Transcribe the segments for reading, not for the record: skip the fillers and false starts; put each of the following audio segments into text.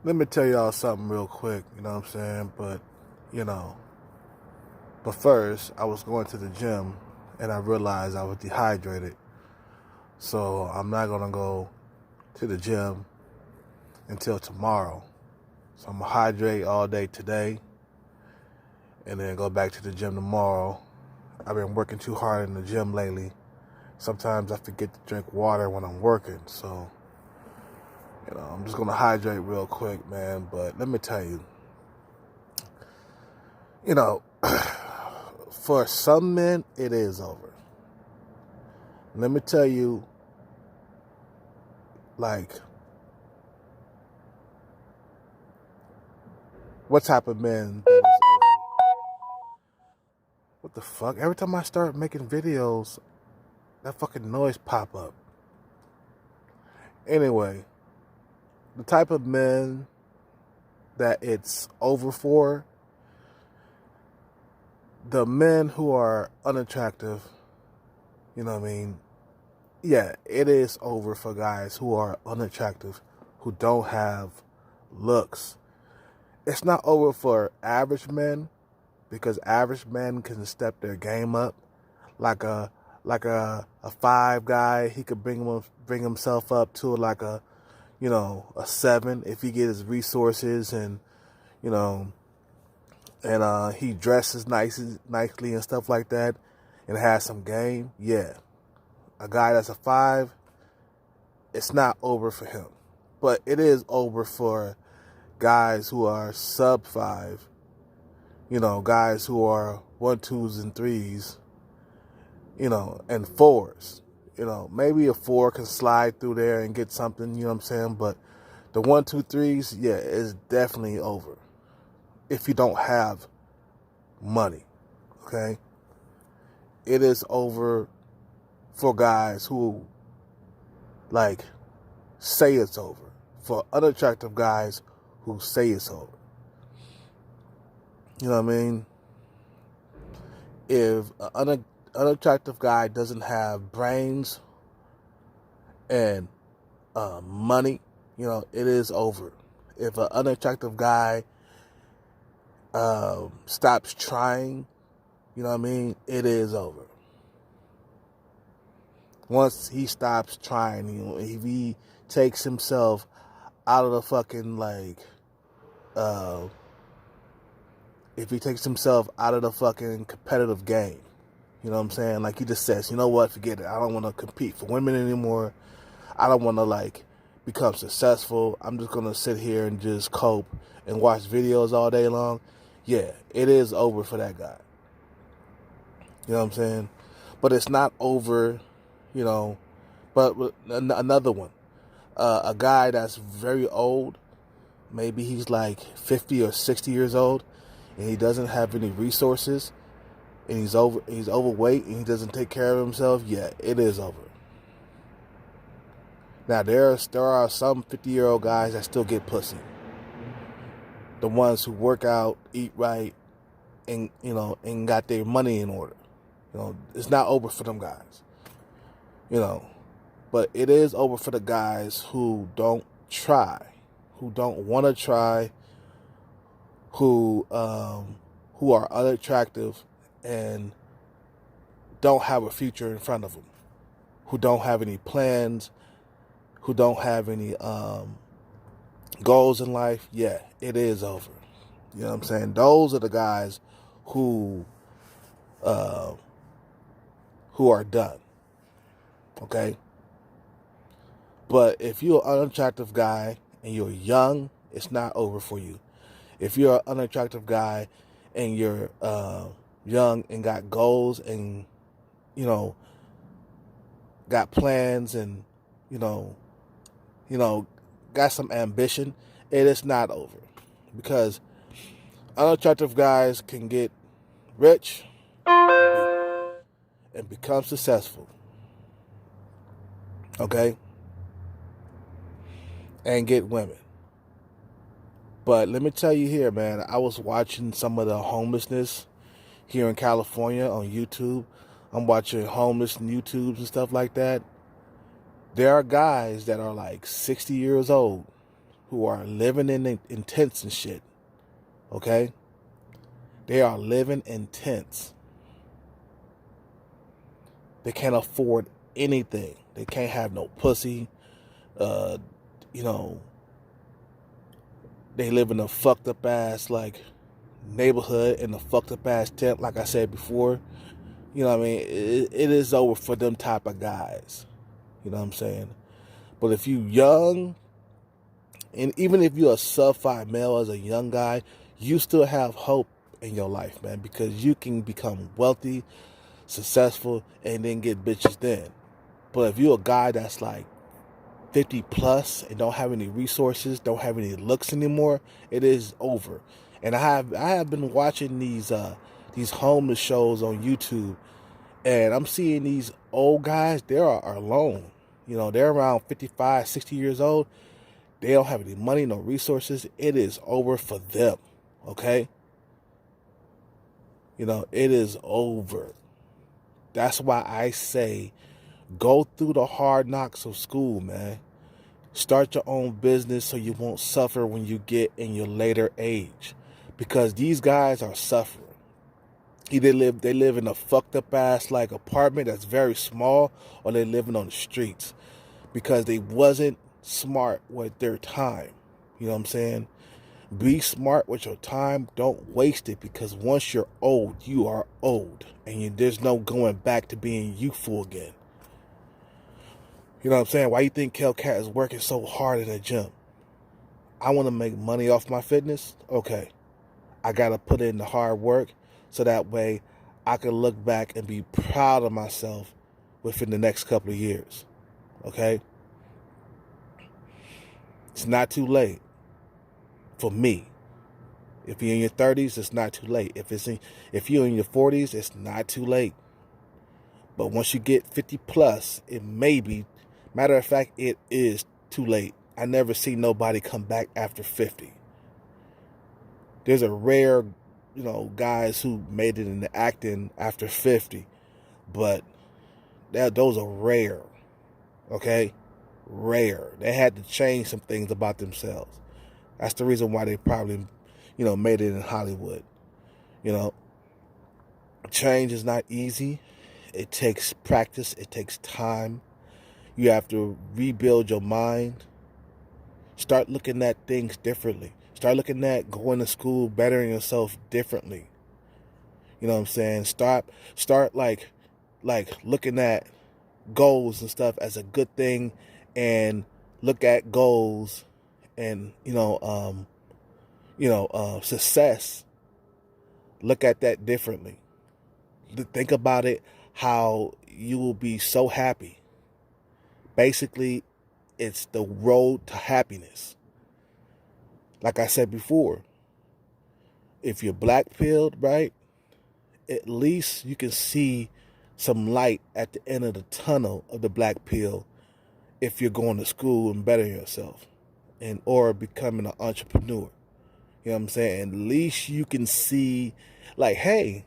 Let me tell y'all something real quick, you know what I'm saying? You know, but first, I was going to the gym and I realized I was dehydrated. So I'm not going to go to the gym until tomorrow. So I'm going to hydrate all day today and then go back to the gym tomorrow. I've been working too hard in the gym lately. Sometimes I forget to drink water when I'm working. So, I'm just going to hydrate real quick, man. But let me tell you, you know, for some men, it is over. Let me tell you, like, what type of men that is over. What the fuck? Every time I start making videos, that fucking noise pop up. Anyway, the type of men that it's over for, the men who are unattractive, you know what I mean? Yeah, it is over for guys who are unattractive, who don't have looks. It's not over for average men because average men can step their game up. Like a five guy, he could bring himself up to like a 7 if he get his resources and you know he dresses nicely and stuff like that and has some game. Yeah, a guy that's a 5, it's not over for him, but it is over for guys who are sub 5. Guys who are 1, 2s, and 3s. And 4s. Maybe a 4 can slide through there and get something. You know what I'm saying? But the 1, 2, 3s, yeah, is definitely over. If you don't have money, okay? It is over for guys who, like, say it's over. For unattractive guys who say it's over. You know what I mean? If an unattractive guy doesn't have brains and money, it is over. If an unattractive guy stops trying, you know what I mean, it is over. Once he stops trying, if he takes himself out of the fucking if he takes himself out of the fucking competitive game, you know what I'm saying? Like he just says, you know what, forget it. I don't want to compete for women anymore. I don't want to become successful. I'm just going to sit here and just cope and watch videos all day long. Yeah, it is over for that guy. You know what I'm saying? But it's not over, but another one. A guy that's very old, maybe he's like 50 or 60 years old, and he doesn't have any resources, and he's overweight, and he doesn't take care of himself. Yeah, it is over. Now there are some 50-year-old guys that still get pussy. The ones who work out, eat right, and and got their money in order. It's not over for them guys. But it is over for the guys who don't try, who don't want to try, who are unattractive and don't have a future in front of them, who don't have any plans, who don't have any goals in life. Yeah, it is over. You know what I'm saying? Those are the guys who are done. Okay? But if you're an unattractive guy and you're young, it's not over for you. If you're an unattractive guy and you're young and got goals and, got plans and, got some ambition, it is not over. Because unattractive guys can get rich and become successful. Okay? And get women. But let me tell you here, man, I was watching some of the homelessness here in California on YouTube. I'm watching homeless YouTubes and stuff like that. There are guys that are like 60 years old who are living in tents and shit. Okay? They are living in tents. They can't afford anything. They can't have no pussy. You know, they live in a fucked up ass like neighborhood in a fucked up ass tent, like I said before. You know what I mean? It is over for them type of guys. You know what I'm saying? But if you young, and even if you're a sub-5 male as a young guy, you still have hope in your life, man, because you can become wealthy, successful, and then get bitches then. But if you're a guy that's like 50 plus and don't have any resources, don't have any looks anymore, it is over. And I have been watching these homeless shows on YouTube, and I'm seeing these old guys, they are alone. You know, they're around 55, 60 years old. They don't have any money, no resources. It is over for them, okay? You know, it is over. That's why I say go through the hard knocks of school, man. Start your own business so you won't suffer when you get in your later age. Because these guys are suffering. Either they live in a fucked up ass like apartment that's very small, or they're living on the streets because they wasn't smart with their time. You know what I'm saying? Be smart with your time. Don't waste it, because once you're old, you are old, and there's no going back to being youthful again. You know what I'm saying? Why you think Hellcat is working so hard in the gym? I want to make money off my fitness. Okay, I got to put in the hard work so that way I can look back and be proud of myself within the next couple of years. Okay? It's not too late for me. If you're in your 30s, it's not too late. If you're in your 40s, it's not too late. But once you get 50 plus, it may be. Matter of fact, it is too late. I never see nobody come back after 50. There's a rare, guys who made it into acting after 50, but those are rare. Okay, rare. They had to change some things about themselves. That's the reason why they probably, made it in Hollywood. Change is not easy. It takes practice. It takes time. You have to rebuild your mind. Start looking at things differently. Start looking at going to school, bettering yourself differently. You know what I'm saying? Start like looking at goals and stuff as a good thing, and look at goals and success. Look at that differently. Think about it how you will be so happy. Basically, it's the road to happiness. Like I said before, if you're black-pilled, right, at least you can see some light at the end of the tunnel of the black pill if you're going to school and bettering yourself or becoming an entrepreneur. You know what I'm saying? At least you can see, like, hey,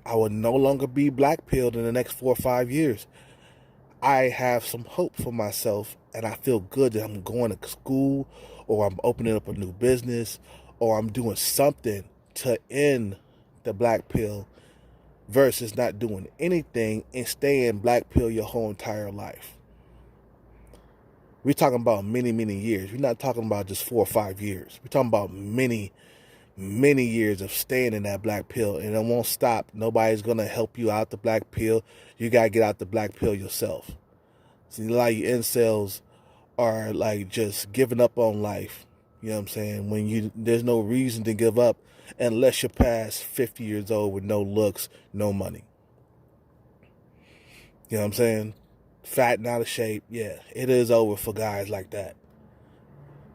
I will no longer be black-pilled in the next 4 or 5 years. I have some hope for myself, and I feel good that I'm going to school, or I'm opening up a new business, or I'm doing something to end the black pill versus not doing anything and staying black pill your whole entire life. We're talking about many, many years. We're not talking about just 4 or 5 years. We're talking about many, many years of staying in that black pill, and it won't stop. Nobody's going to help you out the black pill. You got to get out the black pill yourself. See, a lot of you incels are like just giving up on life. You know what I'm saying? When there's no reason to give up unless you're past 50 years old with no looks, no money. You know what I'm saying? Fat and out of shape. Yeah, it is over for guys like that.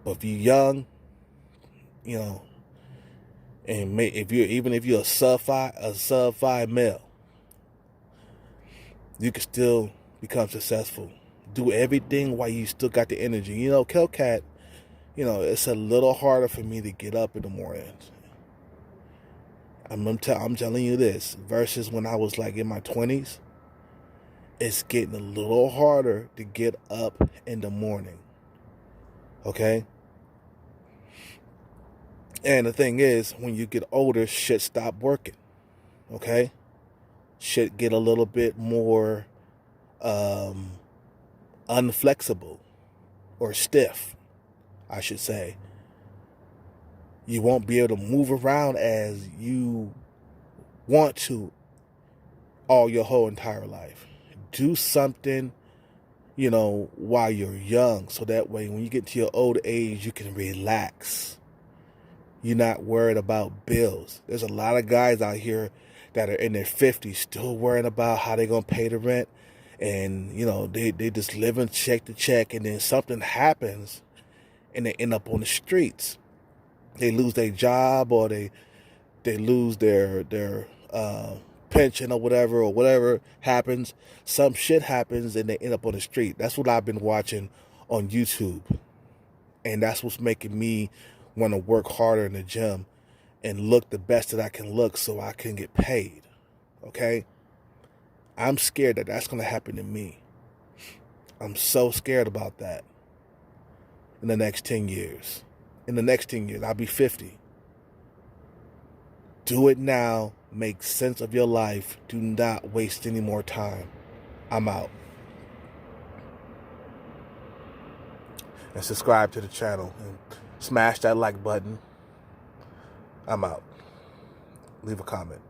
But if you're young, and if you're a sub-5 male, you can still become successful. Do everything while you still got the energy. Hellcat, it's a little harder for me to get up in the mornings. I'm telling you this, versus when I was like in my 20s, it's getting a little harder to get up in the morning. Okay? And the thing is, when you get older, shit stop working. Okay? Shit get a little bit more unflexible or stiff, I should say. You won't be able to move around as you want to all your whole entire life. Do something, while you're young, so that way when you get to your old age, you can relax. You're not worried about bills. There's a lot of guys out here that are in their 50s still worrying about how they're going to pay the rent. And, they just living check to check, and then something happens and they end up on the streets. They lose their job, or they lose their pension or whatever happens. Some shit happens and they end up on the street. That's what I've been watching on YouTube. And that's what's making me want to work harder in the gym and look the best that I can look so I can get paid. Okay? I'm scared that that's going to happen to me. I'm so scared about that in the next 10 years. In the next 10 years, I'll be 50. Do it now. Make sense of your life. Do not waste any more time. I'm out. And subscribe to the channel and smash that like button. I'm out. Leave a comment.